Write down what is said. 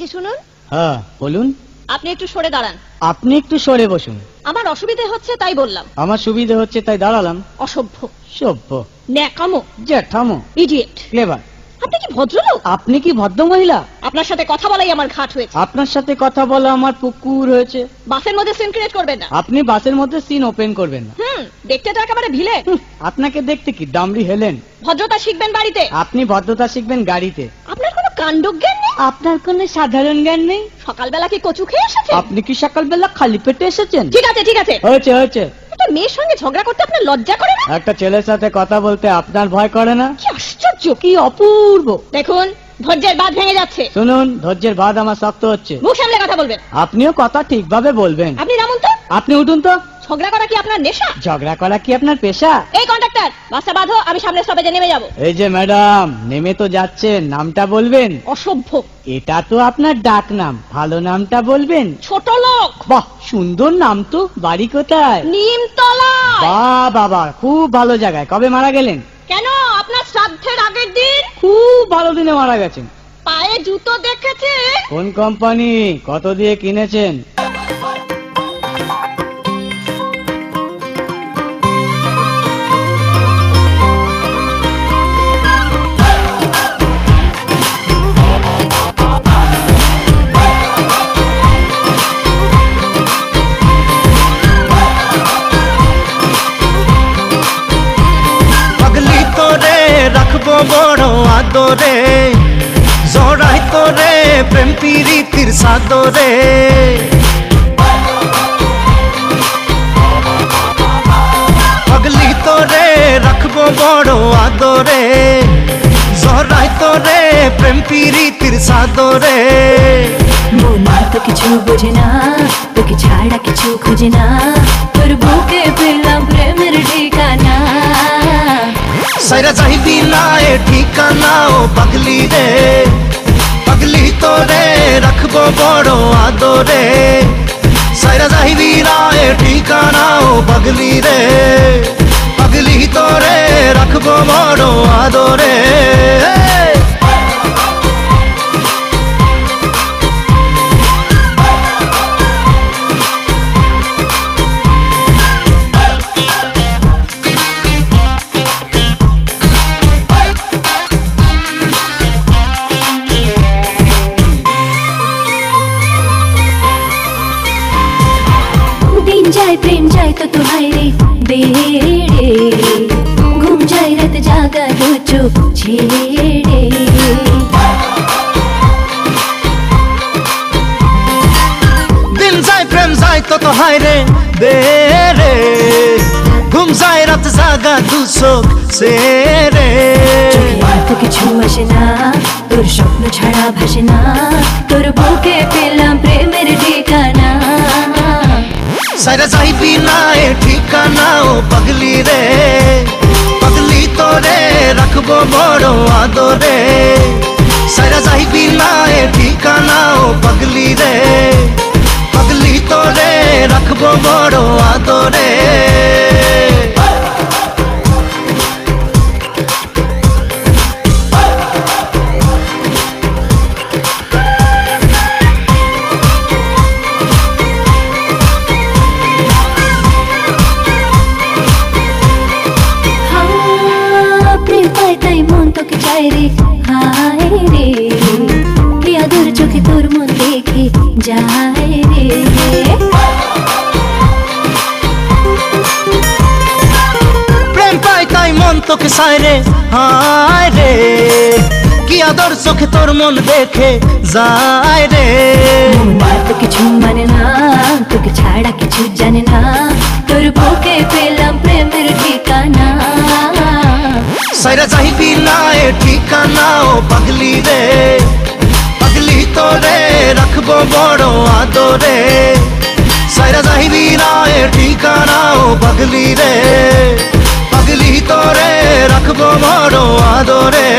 জি শুনুন। হ্যাঁ বলুন। আপনি একটু সরে দাঁড়ান। আপনি একটু সরে বসুন। আমার অসুবিধা হচ্ছে তাই বললাম। আমার সুবিধা হচ্ছে তাই দাঁড়ালাম। অসভ্য, সভ্য, ন্যাকামো, জ্যাঠামো, ইডিয়েট। ক্লেভার। আপনি কি ভদ্রলোক? আপনি কি ভদ্র মহিলা? আপনার সাথে কথা বলাই আমার ঘাট হয়েছে। আপনার সাথে কথা বলা আমার পুকুর হয়েছে। বাসের মধ্যে সিন ক্রিয়েট করবেন না। আপনি বাসের মধ্যে সিন ওপেন করবেন না। দেখতে তো একেবারে ভিলে। আপনাকে দেখতে কি দামড়ি হেলেন? ভদ্রতা শিখবেন বাড়িতে। আপনি ভদ্রতা শিখবেন গাড়িতে। আপনার কোনো কাণ্ডজ্ঞান নেই। আপনার কোনো সাধারণ জ্ঞান নেই। সকালবেলা কি কচু খেয়ে এসেছেন? আপনি কি সকালবেলা খালি পেটে এসেছেন? ঠিক আছে ঠিক আছে, হয়েছে হয়েছে। একটা মেয়ের সঙ্গে ঝগড়া করতে আপনার লজ্জা করে না? একটা ছেলের সাথে কথা বলতে আপনার ভয় করে না? কি আশ্চর্য, কি অপূর্ব। দেখুন ধৈর্যের বাঁধ ভেঙে যাচ্ছে। শুনুন, ধৈর্যের বাঁধ আমার শক্ত হচ্ছে। মুখ সামলে কথা বলবেন। আপনিও কথা ঠিকভাবে বলবেন। আপনি নামুন তো। আপনি উঠুন তো। ঝগড়া করা কি আপনার নেশা? ঝগড়া করা কি আপনার পেশা? এই কন্ডাক্টর, বাসটা বাঁধো, আমি সামনে স্টপেজে নেমে যাব। এই যে ম্যাডাম, নেমে তো যাচ্ছেন, নামটা বলবেন। অসভ্য। এটা তো আপনার ডাক নাম, ভালো নামটা বলবেন। ছোট লোক। বাহ, সুন্দর নাম তো। বাড়ি কোথায়? নিমতলা। বাহ বাবা, খুব ভালো জায়গায়। কবে মারা গেলেন? কেন, আপনার শ্রাদ্ধের আগের দিন। খুব ভালো দিনে মারা গেছেন। পায়ে জুতো দেখেছে? কোন কোম্পানি, কত দিয়ে কিনেছেন? রাখবো বড় আদরে, জড়াই তোরে প্রেম প্রীতির সাদরে। পাগলি তোরে রাখবো বড় আদরে, জড়াই তোরে প্রেম প্রীতির সাদরে। মন তো কিছু বোঝে না, তোকে ছাড়া কিছু খুঁজে না, তোর বুকে পেলাম প্রেমের ঠিকানা। সাইরা যাইবি না এ ঠিকানা ও পাগলি রে, পাগলি তোরে রাখবো বড় আদরে। সাইরা যাইবি না এ ঠিকানা ও পাগলি রে, পাগলি তোরে রাখবো বড় আদরে। जाए प्रेम जाए तो तुम्हारे रे बेड़े, घूम जाए रात जागा दो चुप छेड़े। दिन जाए प्रेम जाए तो हाय रे बेड़े, घूम जाए रात जागा दू शोक से रे। তো কিছু আসে না, তোর স্বপ্ন ছাড়া ভাসে না, তোর বুকে পেলাম প্রেমের ঠিকানা। সাইরা যাইবি না এ ঠিকানা ও পাগলি রে, পাগলি তোরে রাখবো বড় আদরে। সাইরা যাইবি না এ ঠিকানা ও পাগলি রে, পাগলি তোরে রাখবো বড় আদরে। रे हाय रे, कि आदर चोखे तोर मन देखे जाए रे। प्रेम पाई ताई मन তোকে চায় রে হায় রে, কি আদর চোখে তোর মন দেখে যায় রে। মন তো কিছু মানে না, তোকে ছাড়া কিছু জানে না, তোর বুকে পেলাম প্রেমের ঠিকানা। সাইরা যাইবি না এ ঠিকানা ও পাগলি রে, পাগলি তোরে রাখবো বড় আদরে। সাইরা যাইবি না এ ঠিকানা ও পাগলি রে, পাগলি তোরে রাখবো বড় আদরে।